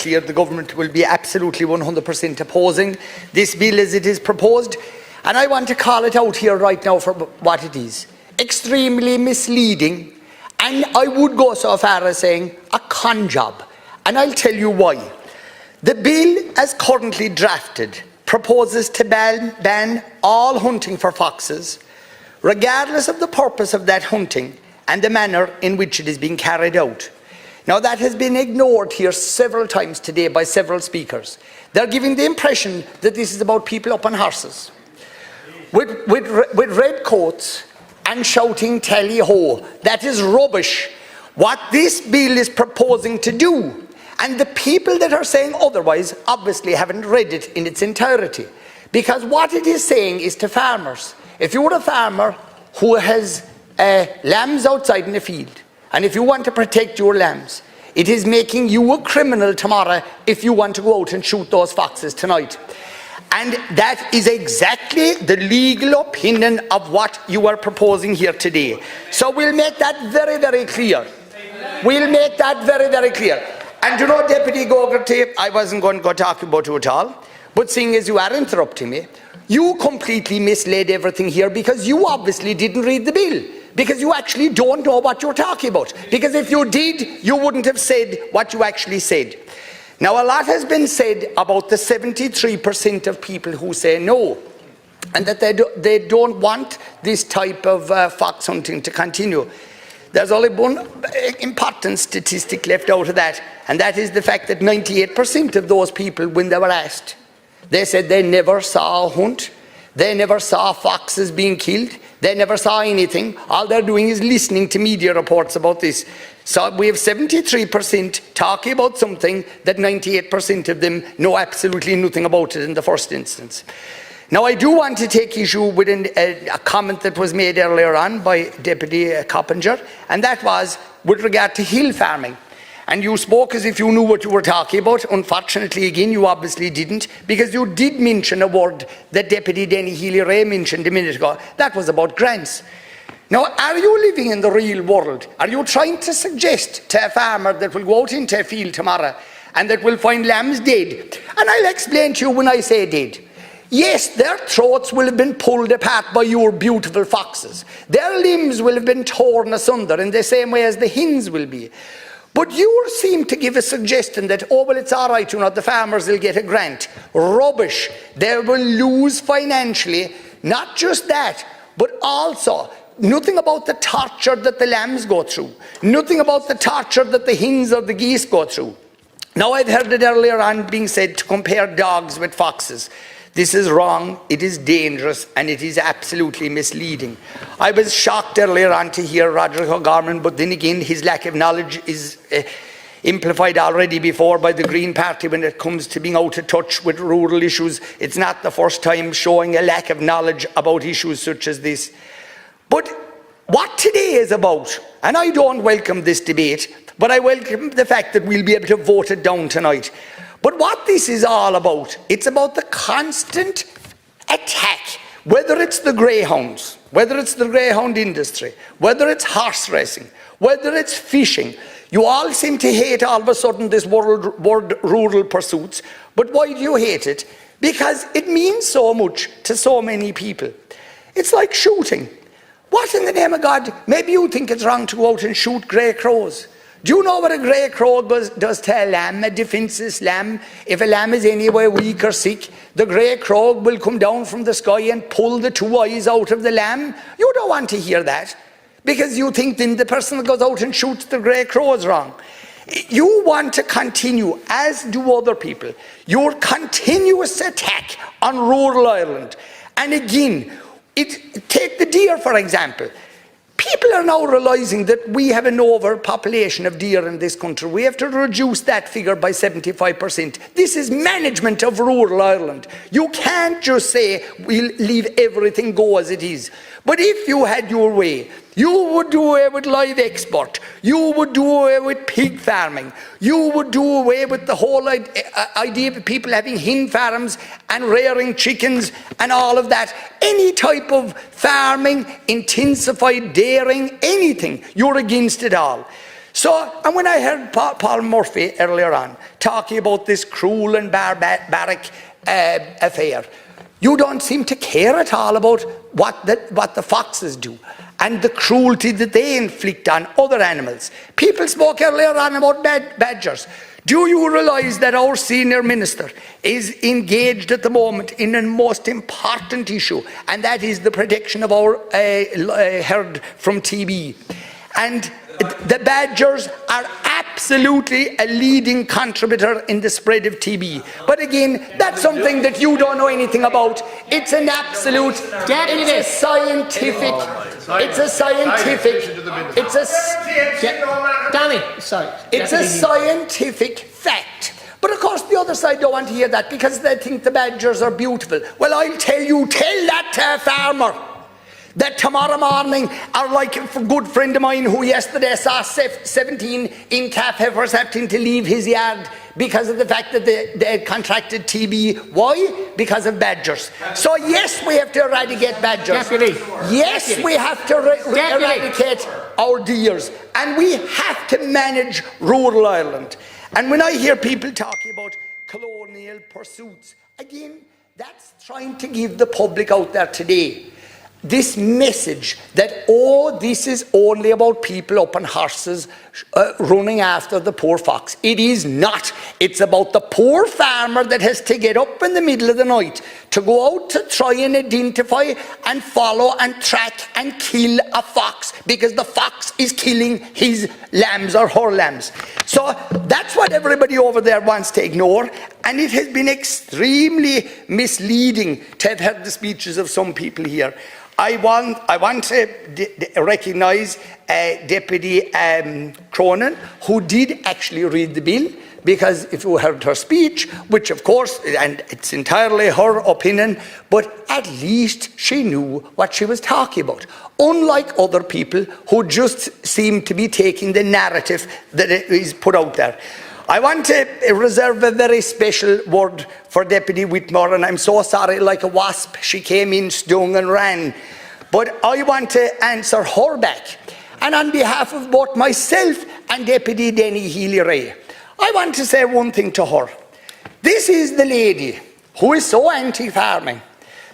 clear the government will be absolutely 100% opposing this bill as it is proposed. And I want to call it out here right now for what it is. Extremely misleading, and I would go so far as saying a con job. And I'll tell you why. The bill as currently drafted proposes to ban all hunting for foxes, regardless of the purpose of that hunting and the manner in which it is being carried out. Now that has been ignored here several times today by several speakers. They're giving the impression that this is about people up on horses with red coats and shouting tally-ho. That is rubbish. What this bill is proposing to do, and the people that are saying otherwise obviously haven't read it in its entirety, because what it is saying is to farmers, if you're a farmer who has lambs outside in the field, and if you want to protect your lambs, it is making you a criminal tomorrow if you want to go out and shoot those foxes tonight. And that is exactly the legal opinion of what you are proposing here today. So we'll make that very, very clear. We'll make that very, very clear. And you know, Deputy Gogarty, I wasn't going to go talk about you at all, but seeing as you are interrupting me, you completely misled everything here because you obviously didn't read the bill. Because you actually don't know what you're talking about. Because if you did, you wouldn't have said what you actually said. Now, a lot has been said about the 73% of people who say no, and that they don't want this type of fox hunting to continue. There's only one important statistic left out of that, and that is the fact that 98% of those people, when they were asked, they said they never saw a hunt, they never saw foxes being killed, they never saw anything. All they're doing is listening to media reports about this. So we have 73% talking about something that 98% of them know absolutely nothing about it in the first instance. Now, I do want to take issue with a comment that was made earlier on by Deputy Coppinger, and that was with regard to hill farming. And you spoke as if you knew what you were talking about. Unfortunately, again, you obviously didn't, because you did mention a word that Deputy Michael Healy-Rae mentioned a minute ago. That was about grants. Now, are you living in the real world? Are you trying to suggest to a farmer that will go out into a field tomorrow and that will find lambs dead? And I'll explain to you when I say dead. Yes, their throats will have been pulled apart by your beautiful foxes. Their limbs will have been torn asunder in the same way as the hens will be. But you seem to give a suggestion that, oh, well, it's all right, you know, the farmers will get a grant. Rubbish. They will lose financially. Not just that, but also nothing about the torture that the lambs go through. Nothing about the torture that the hens or the geese go through. Now, I've heard it earlier on being said to compare dogs with foxes. This is wrong, it is dangerous, and it is absolutely misleading. I was shocked earlier on to hear Roderick O'Gorman, but then again, his lack of knowledge is amplified already before by the Green Party when it comes to being out of touch with rural issues. It's not the first time showing a lack of knowledge about issues such as this. But what today is about, and I don't welcome this debate, but I welcome the fact that we'll be able to vote it down tonight. But what this is all about, it's about the constant attack, whether it's the greyhounds, whether it's the greyhound industry, whether it's horse racing, whether it's fishing. You all seem to hate all of a sudden this word rural pursuits. But why do you hate it? Because it means so much to so many people. It's like shooting. What in the name of God? Maybe you think it's wrong to go out and shoot grey crows. Do you know what a grey crow does to a lamb, a defenseless lamb? If a lamb is anywhere weak or sick, the grey crow will come down from the sky and pull the two eyes out of the lamb. You don't want to hear that, because you think then the person that goes out and shoots the grey crow is wrong. You want to continue, as do other people, your continuous attack on rural Ireland. And again, take the deer, for example. People are now realising that we have an overpopulation of deer in this country. We have to reduce that figure by 75%. This is management of rural Ireland. You can't just say we'll leave everything go as it is. But if you had your way, you would do away with live export. You would do away with pig farming. You would do away with the whole idea of people having hen farms and rearing chickens and all of that. Any type of farming, intensified dairying, anything, you're against it all. So, and when I heard Paul Murphy earlier on talking about this cruel and barbaric affair, you don't seem to care at all about what the foxes do and the cruelty that they inflict on other animals. People spoke earlier on about badgers. Do you realise that our senior minister is engaged at the moment in a most important issue, and that is the protection of our herd from TB? And the badgers are absolutely a leading contributor in the spread of TB. But again, that's something that you don't know anything about. It's an absolute, it's a scientific, it's a scientific fact. But of course the other side don't want to hear that because they think the badgers are beautiful. Well, I'll tell you, tell that to a farmer that tomorrow morning, or like a good friend of mine who yesterday saw 17 in calf heifers having to leave his yard because of the fact that they had contracted TB. Why? Because of badgers. So yes, we have to eradicate badgers. Deputy. Yes, we have to eradicate our deers. And we have to manage rural Ireland. And when I hear people talking about colonial pursuits, again, that's trying to give the public out there today this message that, oh, this is only about people up on horses running after the poor fox. It is not. It's about the poor farmer that has to get up in the middle of the night to go out to try and identify and follow and track and kill a fox because the fox is killing his lambs or her lambs. So that's what everybody over there wants to ignore, and it has been extremely misleading to have heard the speeches of some people here. I want to recognise Deputy Cronin, who did actually read the bill, because if you heard her speech, which of course, and it's entirely her opinion, but at least she knew what she was talking about. Unlike other people who just seem to be taking the narrative that is put out there. I want to reserve a very special word for Deputy Whitmore, and I'm so sorry, like a wasp, she came in, stung and ran. But I want to answer her back. And on behalf of both myself and Deputy Michael Healy-Rae, I want to say one thing to her. This is the lady who is so anti-farming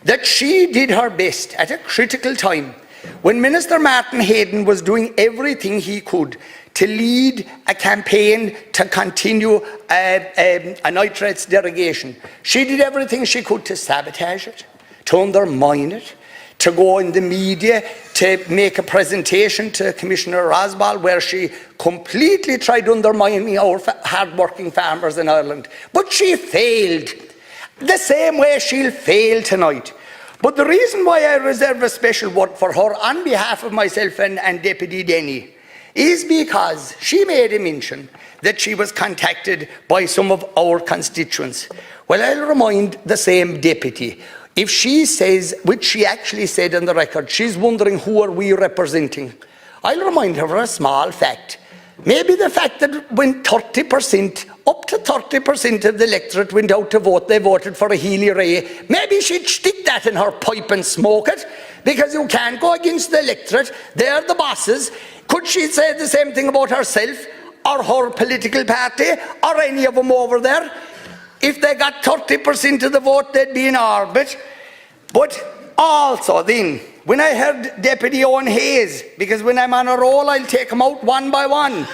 that she did her best at a critical time when Minister Martin Hayden was doing everything he could to lead a campaign to continue a nitrates derogation. She did everything she could to sabotage it, to undermine it, to go in the media, to make a presentation to Commissioner Rosbal where she completely tried undermining our hard-working farmers in Ireland. But she failed. The same way she'll fail tonight. But the reason why I reserve a special word for her on behalf of myself and Deputy Denny is because she made a mention that she was contacted by some of our constituents. Well, I'll remind the same deputy, if she says, which she actually said on the record, she's wondering who are we representing. I'll remind her of a small fact. Maybe the fact that when 30%, up to 30% of the electorate went out to vote, they voted for a Healy-Rae, maybe she'd stick that in her pipe and smoke it, because you can't go against the electorate, they're the bosses. Could she say the same thing about herself, or her political party, or any of them over there? If they got 30% of the vote, they'd be in orbit. But also then, when I heard Deputy Owen Hayes, because when I'm on a roll, I'll take them out one by one.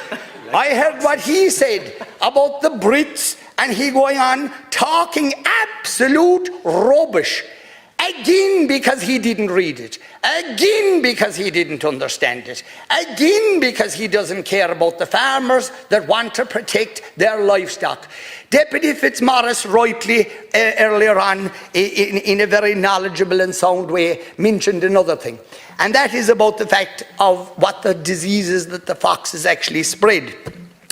I heard what he said about the Brits, and he going on talking absolute rubbish. Again, because he didn't read it. Again, because he didn't understand it. Again, because he doesn't care about the farmers that want to protect their livestock. Deputy Fitzmaurice rightly earlier on, in a very knowledgeable and sound way, mentioned another thing. And that is about the fact of what the diseases that the foxes actually spread.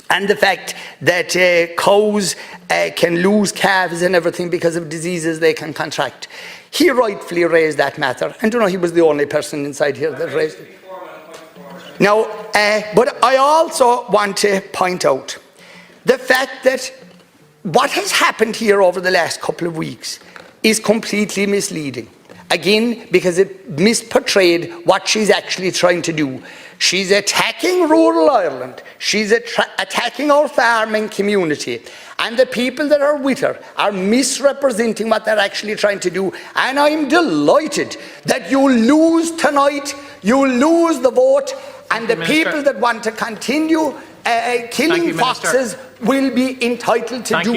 And the fact that cows can lose calves and everything because of diseases they can contract. He rightfully raised that matter. And you know, he was the only person inside here that raised it. Now, but I also want to point out the fact that what has happened here over the last couple of weeks is completely misleading. again, because it misportrayed what she's actually trying to do. She's attacking rural Ireland. She's attacking our farming community. And the people that are with her are misrepresenting what they're actually trying to do. And I'm delighted that you lose tonight, you lose the vote, and the people that want to continue killing foxes will be entitled to do